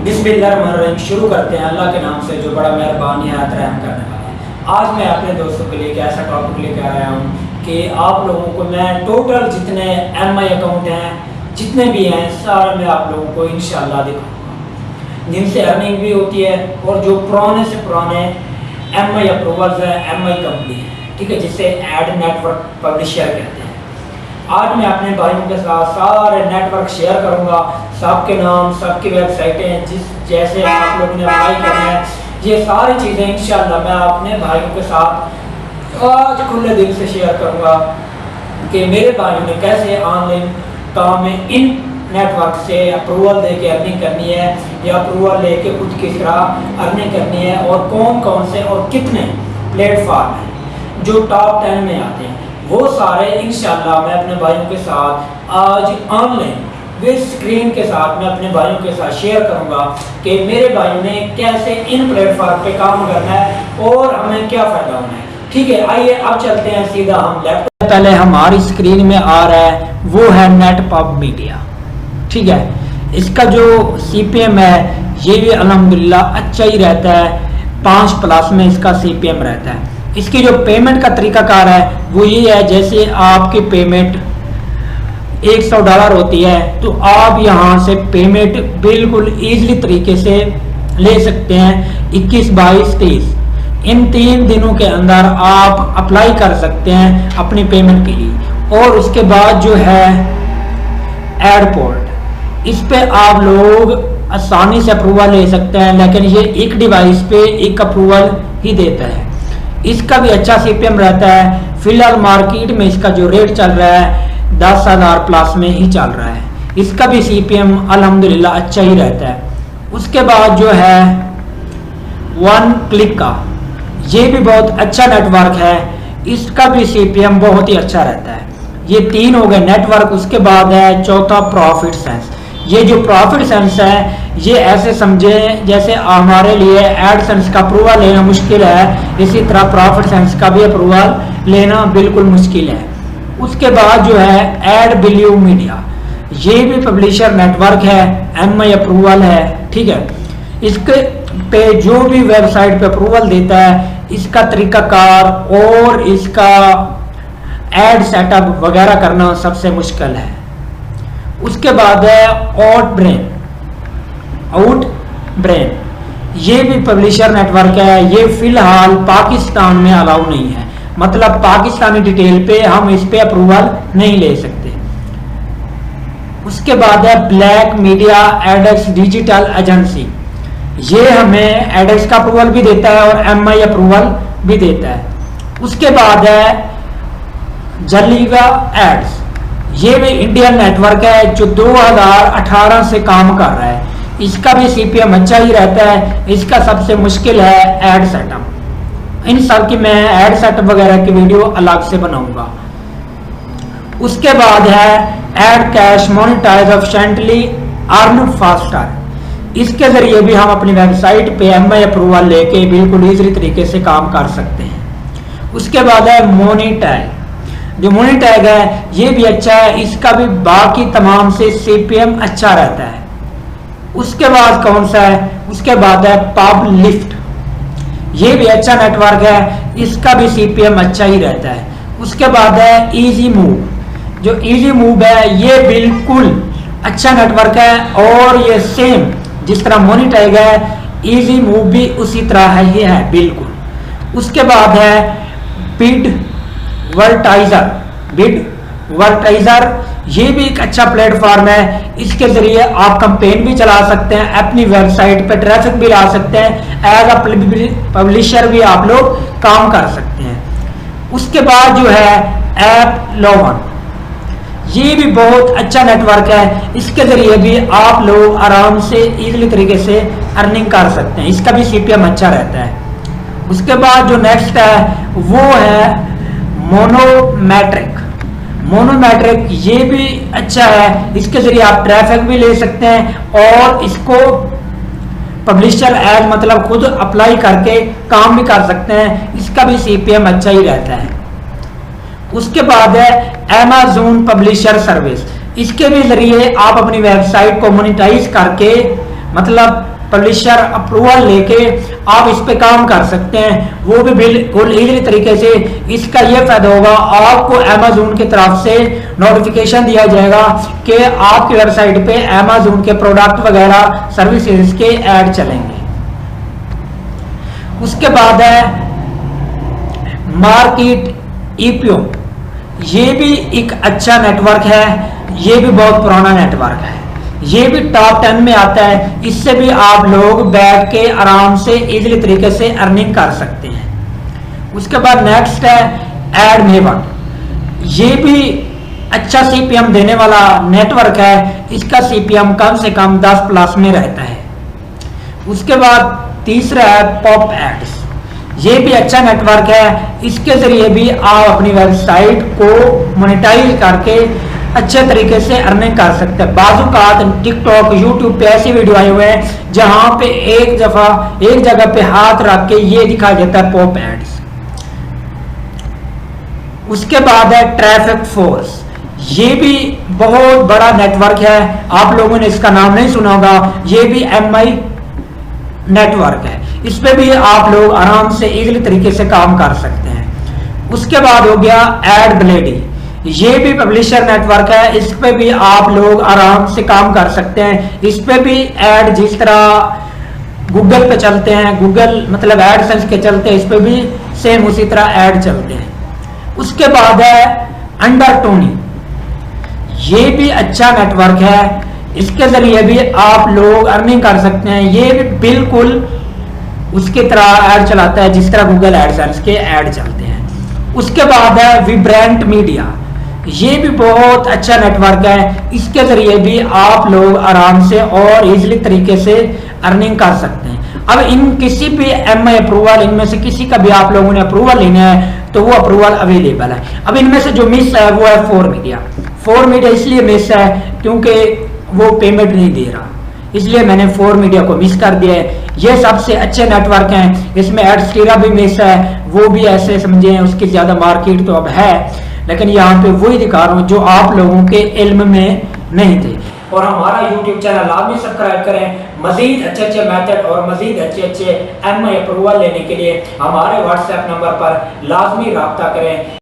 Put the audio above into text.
बिस्मिल्लाहिर्रहमानिर्रहीम। शुरू करते हैं अल्लाह के नाम से जो बड़ा मेहरबान निहायत रहम करने वाला है। आज मैं अपने दोस्तों के लिए एक ऐसा टॉपिक लेकर आया हूँ कि आप लोगों को मैं टोटल जितने MI अकाउंट हैं जितने भी हैं सारे मैं आप लोगों को इंशाल्लाह दिखाऊंगा, जिनसे अर्निंग भी होती है और जो पुराने से पुराने MI अप्रूवल्स हैं, MI कंपनी है, ठीक है, जिसे एड नेटवर्क पब्लिशर कहते हैं। आज मैं अपने भाइयों के साथ सारे नेटवर्क शेयर करूंगा, सबके नाम, सबकी वेबसाइटें, जिस जैसे आप लोगों ने अप्लाई करना है, ये सारी चीज़ें इंशाल्लाह मैं अपने भाइयों के साथ आज खुले दिल से शेयर करूंगा कि मेरे भाइयों ने कैसे ऑनलाइन काम में इन नेटवर्क से अप्रूवल दे के अर्निंग करनी है या अप्रूवल लेके खुद किस तरह अर्निंग करनी है और कौन कौन से और कितने प्लेटफॉर्म हैं जो टॉप 10 में आते हैं, वो सारे इंशाल्लाह मैं अपने भाइयों के साथ आज ऑनलाइन विद स्क्रीन के साथ मैं अपने भाइयों के साथ शेयर करूंगा कि मेरे भाइयों ने कैसे इन प्लेटफॉर्म पे काम करना है और हमें क्या फ़ायदा होना है। ठीक है, आइए अब चलते हैं सीधा हम लैपटॉप। पहले हमारी स्क्रीन में आ रहा है वो है नेटपब मीडिया। ठीक है, इसका जो CPM है ये भी अल्हम्दुलिल्लाह अच्छा ही रहता है, 5+ में इसका CPM रहता है। इसकी जो पेमेंट का तरीकाकार है वो ये है, जैसे आपकी पेमेंट $100 होती है तो आप यहाँ से पेमेंट बिल्कुल ईजिली तरीके से ले सकते हैं। 21, 22, 23 इन 3 दिनों के अंदर आप अप्लाई कर सकते हैं अपनी पेमेंट के लिए। और उसके बाद जो है एयरपोर्ट, इस पे आप लोग आसानी से अप्रूवल ले सकते हैं, लेकिन ये एक डिवाइस पे एक अप्रूवल ही देता है। इसका भी अच्छा CPM रहता है। फिलहाल मार्केट में इसका जो रेट चल रहा है 10,000+ में ही चल रहा है। इसका भी CPM अल्हम्दुलिल्लाह अच्छा ही रहता है। उसके बाद जो है वन क्लिक का, ये भी बहुत अच्छा नेटवर्क है, इसका भी CPM बहुत ही अच्छा रहता है। ये 3 हो गए नेटवर्क। उसके बाद है चौथा प्रॉफिट सेंस। ये जो प्रॉफिट सेंस है ये ऐसे समझे जैसे हमारे लिए एडसेंस का अप्रूवल लेना मुश्किल है, इसी तरह प्रॉफिट सेंस का भी अप्रूवल लेना बिल्कुल मुश्किल है। उसके बाद जो है एड वैल्यू मीडिया, ये भी पब्लिशर नेटवर्क है, MI अप्रूवल है। ठीक है, इसके पे जो भी वेबसाइट पे अप्रूवल देता है इसका तरीकाकार और इसका एड सेटअप वगैरह करना सबसे मुश्किल है। उसके बाद है आउटब्रेन, ये भी पब्लिशर नेटवर्क है। ये फिलहाल पाकिस्तान में अलाउ नहीं है, मतलब पाकिस्तानी डिटेल पे हम इस पे अप्रूवल नहीं ले सकते। उसके बाद है ब्लैक मीडिया एडेक्स डिजिटल एजेंसी, ये हमें एडेक्स का अप्रूवल भी देता है और MI अप्रूवल भी देता है। उसके बाद है जलीवा एड्स, ये भी इंडियन नेटवर्क है जो 2018 से काम कर रहा है। इसका भी CPM अच्छा ही रहता है। इसका सबसे मुश्किल है एड सेटअप। इन सब की मैं एड सेटअप वगैरह की वीडियो अलग से बनाऊंगा। उसके बाद है ad cash monetise efficiently earn faster, इसके जरिए भी हम अपनी वेबसाइट पे MI अप्रूवल लेके बिल्कुल ईजिली तरीके से काम कर सकते हैं। उसके बाद है मोनीटैग, जो मोनीटैग है ये भी अच्छा है, इसका भी बाकी तमाम से CPM अच्छा रहता है। उसके बाद कौन सा है, उसके बाद है पब लिफ्ट, ये भी अच्छा नेटवर्क है, इसका भी CPM अच्छा ही रहता है। उसके बाद है इजी मूव, जो इजी मूव है ये बिल्कुल अच्छा नेटवर्क है और ये सेम जिस तरह मोनीटैग है इजी मूव भी उसी तरह ही है बिल्कुल। उसके बाद है बिड वर्टाइजर, ये भी एक अच्छा प्लेटफॉर्म है। इसके जरिए आप कैंपेन भी चला सकते हैं, अपनी वेबसाइट पे ट्रैफिक भी ला सकते हैं, एज अ पब्लिशर भी आप लोग काम कर सकते हैं। उसके बाद जो है ऐप लोवन, ये भी बहुत अच्छा नेटवर्क है, इसके जरिए भी आप लोग आराम से इजीली तरीके से अर्निंग कर सकते हैं। इसका भी CPM अच्छा रहता है। उसके बाद जो नेक्स्ट है वो है मोनोमेट्रिक, ये भी अच्छा है, इसके जरिए आप ट्रैफिक भी ले सकते हैं और इसको पब्लिशर एज मतलब खुद अप्लाई करके काम भी कर सकते हैं। इसका भी CPM अच्छा ही रहता है। उसके बाद है Amazon पब्लिशर सर्विस, इसके भी जरिए आप अपनी वेबसाइट को मोनेटाइज करके मतलब पब्लिशर अप्रूवल लेके आप इस पे काम कर सकते हैं, वो भी बिल्कुल इजीली तरीके से। इसका ये फायदा होगा, आपको अमेज़न की तरफ से नोटिफिकेशन दिया जाएगा कि आपकी वेबसाइट पे अमेज़न के प्रोडक्ट वगैरह सर्विसेज के ऐड चलेंगे। उसके बाद है मार्केट ईपीओ, ये भी एक अच्छा नेटवर्क है, ये भी बहुत पुराना नेटवर्क है, ये भी टॉप 10 में आता है। इससे भी आप लोग बैठ के आराम से इजीली तरीके से अर्निंग कर सकते हैं। उसके बाद नेक्स्ट है एडमेवन, ये भी अच्छा सीपीएम देने वाला नेटवर्क है, इसका सीपीएम कम से कम 10 प्लस में रहता है। उसके बाद तीसरा है पॉप एड्स, ये भी अच्छा नेटवर्क है, इसके जरिए भी आप अपनी वेबसाइट को मोनेटाइज करके अच्छे तरीके से अर्निंग कर सकते हैं। बाजूकात टिकटॉक यूट्यूब पे ऐसी वीडियो आए हुए हैं जहां पे एक जगह पे हाथ रख के ये दिखाई देता है पॉप एड्स। उसके बाद है ट्रैफिक फोर्स, ये भी बहुत बड़ा नेटवर्क है, आप लोगों ने इसका नाम नहीं सुना होगा, ये भी एमआई नेटवर्क है, इस पे भी आप लोग आराम से इजीली तरीके से काम कर सकते हैं। उसके बाद हो गया एडब्लेडी, ये भी पब्लिशर नेटवर्क है, इस पे भी आप लोग आराम से काम कर सकते हैं। इस पे भी एड जिस तरह गूगल पे चलते हैं, गूगल मतलब एडसेंस के चलते हैं, इस पे भी सेम उसी तरह एड चलते हैं। उसके बाद है अंडरटोनी, ये भी अच्छा नेटवर्क है, इसके जरिए भी आप लोग अर्निंग कर सकते हैं, ये भी बिल्कुल उसकी तरह ऐड चलाता है जिस तरह गूगल एडसेंस के ऐड चलते हैं। उसके बाद है विब्रेंट मीडिया, ये भी बहुत अच्छा नेटवर्क है, इसके जरिए भी आप लोग आराम से और इजीली तरीके से अर्निंग कर सकते हैं। अब इन किसी भी एमआई अप्रूवल, इनमें से किसी का भी आप लोगों ने अप्रूवल लेना है तो वो अप्रूवल अवेलेबल है। अब इनमें से जो मिस है वो है फोर मीडिया। फोर मीडिया इसलिए मिस है क्योंकि वो पेमेंट नहीं दे रहा, इसलिए मैंने फोर मीडिया को मिस कर दिया है। ये सबसे अच्छे नेटवर्क हैं, इसमें एडस्टीरा भी मिस है, वो भी ऐसे समझे उसकी ज्यादा मार्केट तो अब है, लेकिन यहाँ पे वही दिखा रहा हूँ जो आप लोगों के इल्म में नहीं थे। और हमारा YouTube चैनल लाजमी सब्सक्राइब करें। मजीद अच्छे मेथड और मजीद अच्छे एमआई अप्रूवल लेने के लिए हमारे व्हाट्सएप नंबर पर लाजमी रब्ता करें।